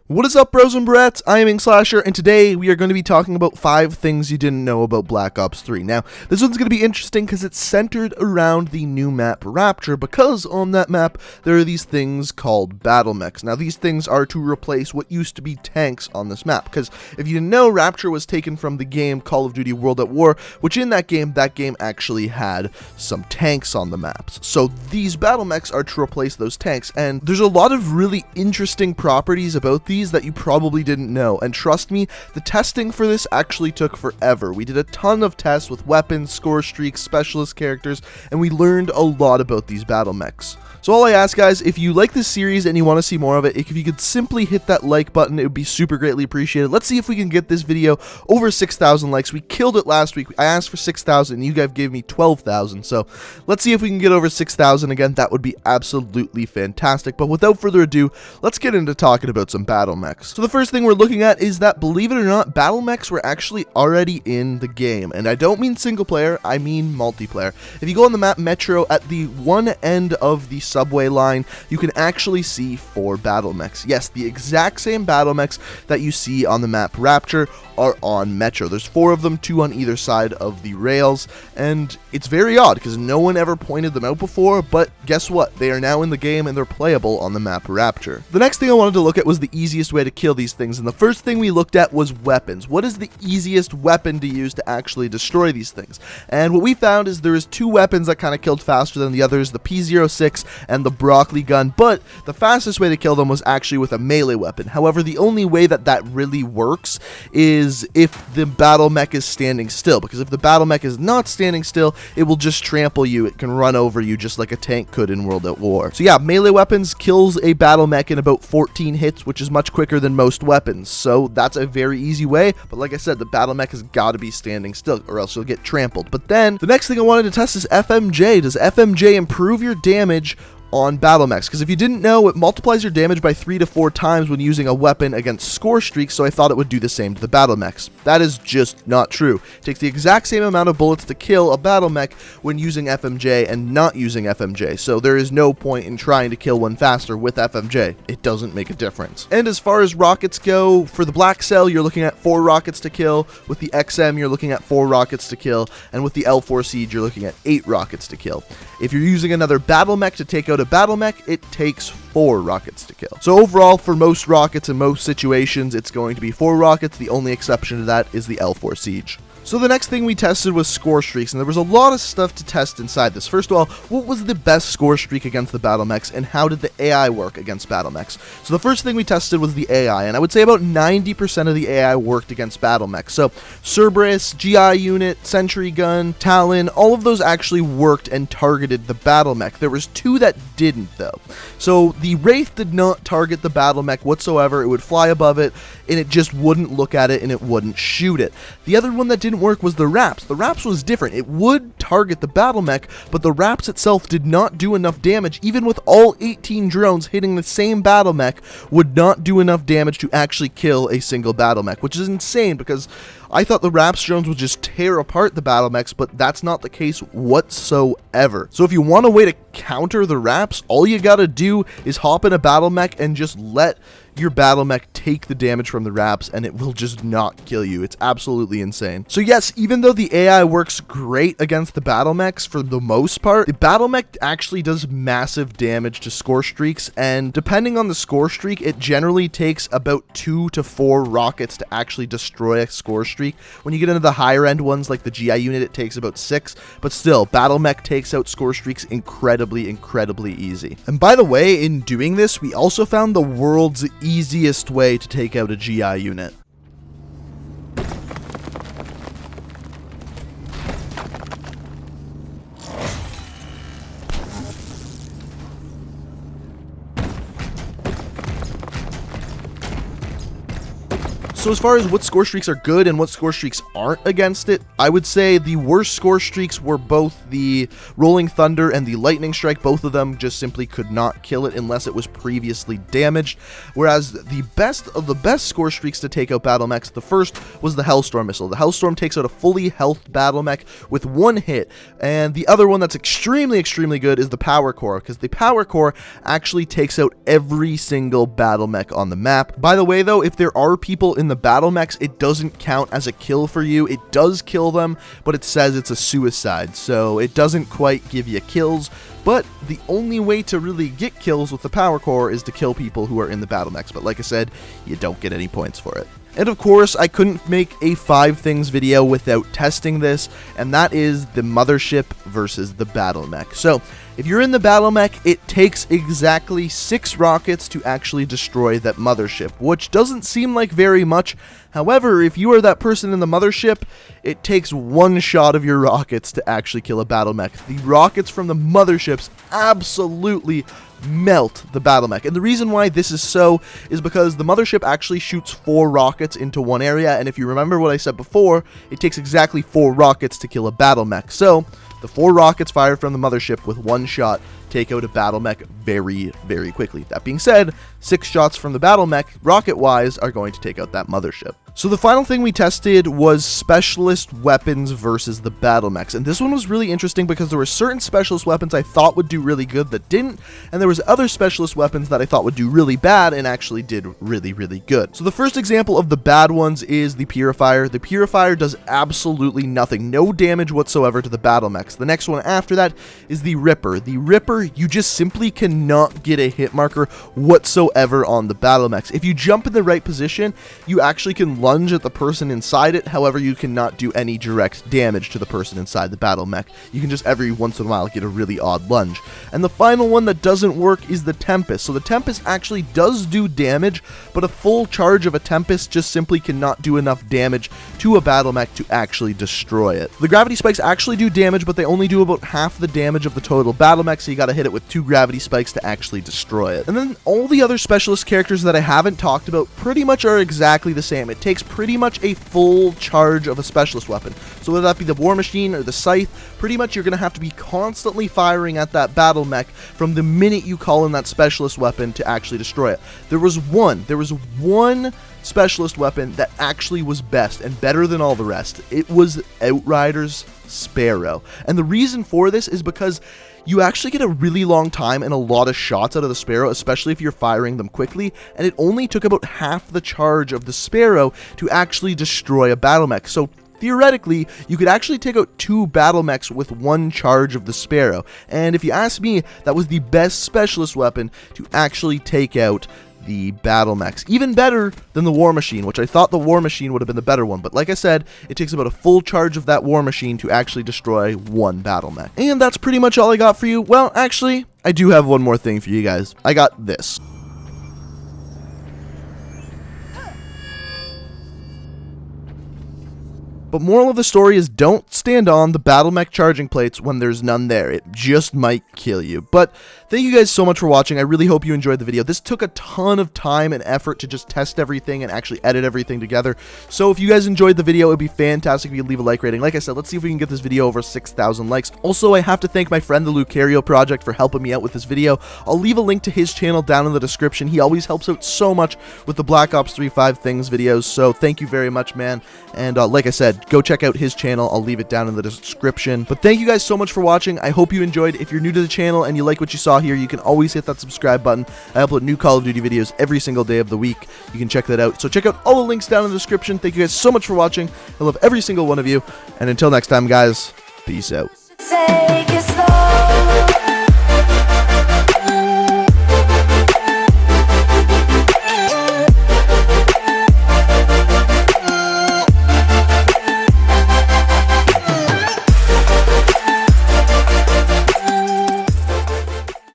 What is up, bros and brats? I am Inkslasher, and today we are going to be talking about 5 things you didn't know about Black Ops 3. Now, this one's going to be interesting because it's centered around the new map Rapture, because on that map there are these things called Battle Mechs. Now, these things are to replace what used to be tanks on this map, because if you didn't know, Rapture was taken from the game Call of Duty World at War, which in that game actually had some tanks on the maps. So these Battle Mechs are to replace those tanks, and there's a lot of really interesting properties about these that you probably didn't know, and trust me, the testing for this actually took forever. We did a ton of tests with weapons, score streaks, specialist characters, and we learned a lot about these Battle Mechs. So all I ask, guys, if you like this series and you want to see more of it, if you could simply hit that like button, it would be super greatly appreciated. Let's see if we can get this video over 6,000 likes. We killed it last week. I asked for 6,000 and you guys gave me 12,000. So let's see if we can get over 6,000 again. That would be absolutely fantastic. But without further ado, let's get into talking about some Battle Mechs. So the first thing we're looking at is that, believe it or not, Battle Mechs were actually already in the game. And I don't mean single player, I mean multiplayer. If you go on the map Metro, at the one end of the subway line, you can actually see 4 Battle Mechs. Yes, the exact same Battle Mechs that you see on the map Rapture are on Metro. There's 4 of them, 2 on either side of the rails, and it's very odd because no one ever pointed them out before, but guess what? They are now in the game and they're playable on the map Rapture. The next thing I wanted to look at was the easiest way to kill these things, and the first thing we looked at was weapons. What is the easiest weapon to use to actually destroy these things? And what we found is there is 2 weapons that kind of killed faster than the others, the P06 and the broccoli gun, but the fastest way to kill them was actually with a melee weapon. However, the only way that really works is if the Battle Mech is standing still, because if the Battle Mech is not standing still, it will just trample you. It can run over you just like a tank could in World at War. So yeah, melee weapons kills a Battle Mech in about 14 hits, which is much quicker than most weapons. So that's a very easy way, but like I said, the Battle Mech has got to be standing still or else you'll get trampled. But then the next thing I wanted to test is FMJ. Does FMJ improve your damage on Battle Mechs? Because if you didn't know, it multiplies your damage by 3 to 4 times when using a weapon against score streaks, so I thought it would do the same to the Battle Mechs. That is just not true. It takes the exact same amount of bullets to kill a Battle Mech when using FMJ and not using FMJ, so there is no point in trying to kill one faster with FMJ. It doesn't make a difference. And as far as rockets go, for the Black Cell, you're looking at 4 rockets to kill. With the XM, you're looking at 4 rockets to kill. And with the L4 Siege, you're looking at 8 rockets to kill. If you're using another Battle Mech to take out a Battle Mech, it takes 4 rockets to kill. So overall, for most rockets in most situations, it's going to be 4 rockets. The only exception to that is the L4 Siege. So the next thing we tested was score streaks, and there was a lot of stuff to test inside this. First of all, what was the best score streak against the Battle Mechs, and how did the AI work against Battle Mechs? So the first thing we tested was the AI, and I would say about 90% of the AI worked against Battle Mechs. So Cerberus, GI Unit, Sentry Gun, Talon, all of those actually worked and targeted the Battle Mech. There was 2 that didn't, though. So the Wraith did not target the Battle Mech whatsoever. It would fly above it, and it just wouldn't look at it, and it wouldn't shoot it. The other one that didn't work was the Raps. The Raps was different. It would target the Battle Mech, but the Raps itself did not do enough damage. Even with all 18 drones hitting the same Battle Mech, would not do enough damage to actually kill a single Battle Mech, which is insane because I thought the Raps drones would just tear apart the Battle Mechs, but that's not the case whatsoever. So if you want a way to counter the Raps, all you gotta do is hop in a Battle Mech and just let your Battle Mech take the damage from the Raps, and it will just not kill you. It's absolutely insane. So yes, even though the AI works great against the Battle Mechs for the most part, the Battle Mech actually does massive damage to score streaks, and depending on the score streak, it generally takes about 2 to 4 rockets to actually destroy a score streak. When you get into the higher end ones like the GI Unit, it takes about 6, but still, Battle Mech takes out score streaks incredibly easy. And by the way, in doing this, we also found the world's easiest way to take out a GI Unit. So as far as what score streaks are good and what score streaks aren't against it, I would say the worst score streaks were both the Rolling Thunder and the Lightning Strike. Both of them just simply could not kill it unless it was previously damaged. Whereas the best of the best score streaks to take out Battle Mechs, the first was the Hellstorm missile. The Hellstorm takes out a fully health Battle Mech with one hit, and the other one that's extremely good is the Power Core, because the Power Core actually takes out every single Battle Mech on the map. By the way though, if there are people in the Battle Mechs, it doesn't count as a kill for you. It does kill them, but it says it's a suicide, so it doesn't quite give you kills. But the only way to really get kills with the Power Core is to kill people who are in the Battle Mechs, but like I said, you don't get any points for it. And of course, I couldn't make a 5 things video without testing this, and that is the Mothership versus the Battle Mech. So, if you're in the Battle Mech, it takes exactly 6 rockets to actually destroy that Mothership, which doesn't seem like very much. However, if you are that person in the Mothership, it takes 1 shot of your rockets to actually kill a Battle Mech. The rockets from the Motherships absolutely melt the Battle Mech. And the reason why this is so is because the Mothership actually shoots 4 rockets into one area, and if you remember what I said before, it takes exactly 4 rockets to kill a Battle Mech. So, the 4 rockets fired from the Mothership with 1 shot take out a Battle Mech very quickly. That being said, 6 shots from the Battle Mech, rocket-wise, are going to take out that Mothership. So the final thing we tested was specialist weapons versus the Battle Mechs, and this one was really interesting because there were certain specialist weapons I thought would do really good that didn't, and there was other specialist weapons that I thought would do really bad and actually did really good. So the first example of the bad ones is the Purifier. The Purifier does absolutely nothing, no damage whatsoever to the Battle Mechs. The next one after that is the Ripper. The Ripper, you just simply cannot get a hit marker whatsoever on the Battle Mechs. If you jump in the right position, you actually can lunge at the person inside it. However, you cannot do any direct damage to the person inside the Battle Mech. You can just every once in a while get a really odd lunge. And the final one that doesn't work is the Tempest. So the Tempest actually does do damage, but a full charge of a Tempest just simply cannot do enough damage to a Battle Mech to actually destroy it. The Gravity Spikes actually do damage, but they only do about half the damage of the total Battle Mech, so you gotta hit it with 2 Gravity Spikes to actually destroy it. And then all the other specialist characters that I haven't talked about pretty much are exactly the same. It takes pretty much a full charge of a specialist weapon. So whether that be the War Machine or the Scythe, pretty much you're gonna have to be constantly firing at that Battle Mech from the minute you call in that specialist weapon to actually destroy it. There was one specialist weapon that actually was best and better than all the rest. It was Outrider's Sparrow. And the reason for this is because you actually get a really long time and a lot of shots out of the Sparrow, especially if you're firing them quickly, and it only took about half the charge of the Sparrow to actually destroy a Battle Mech. So theoretically, you could actually take out 2 Battle Mechs with 1 charge of the Sparrow. And if you ask me, that was the best specialist weapon to actually take out the Battle Mechs. Even better than the War Machine, which I thought the War Machine would have been the better one. But like I said, it takes about a full charge of that War Machine to actually destroy 1 Battle Mech. And that's pretty much all I got for you. Well, actually, I do have one more thing for you guys. I got this. But moral of the story is don't stand on the Battle Mech charging plates when there's none there. It just might kill you. But thank you guys so much for watching. I really hope you enjoyed the video. This took a ton of time and effort to just test everything and actually edit everything together. So if you guys enjoyed the video, it would be fantastic if you could leave a like rating. Like I said, let's see if we can get this video over 6,000 likes. Also, I have to thank my friend the Lucario Project for helping me out with this video. I'll leave a link to his channel down in the description. He always helps out so much with the Black Ops 3 5 Things videos. So thank you very much, man. And like I said, go check out his channel. I'll leave it down in the description. But thank you guys so much for watching. I hope you enjoyed. If you're new to the channel and you like what you saw here, you can always hit that subscribe button. I upload new Call of Duty videos every single day of the week. You can check that out. So check out all the links down in the description. Thank you guys so much for watching. I love every single one of you. And until next time, guys, peace out.